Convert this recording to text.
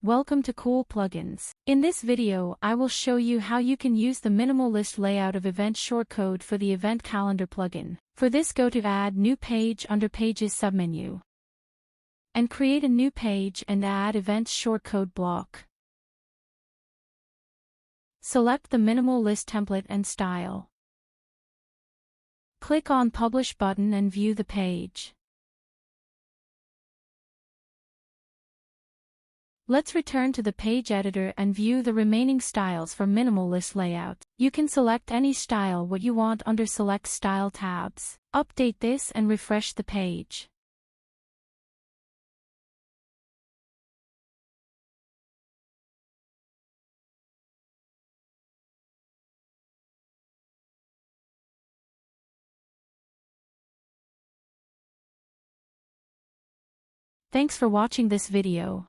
Welcome to Cool Plugins. In this video, I will show you how you can use the minimal list layout of Event Shortcode for the Event Calendar plugin. For this, go to Add New Page under Pages submenu. And create a new page and add Event Shortcode block. Select the minimal list template and style. Click on Publish button and view the page. Let's return to the page editor and view the remaining styles for minimal list layout. You can select any style what you want under Select Style tabs. Update this and refresh the page. Thanks for watching this video.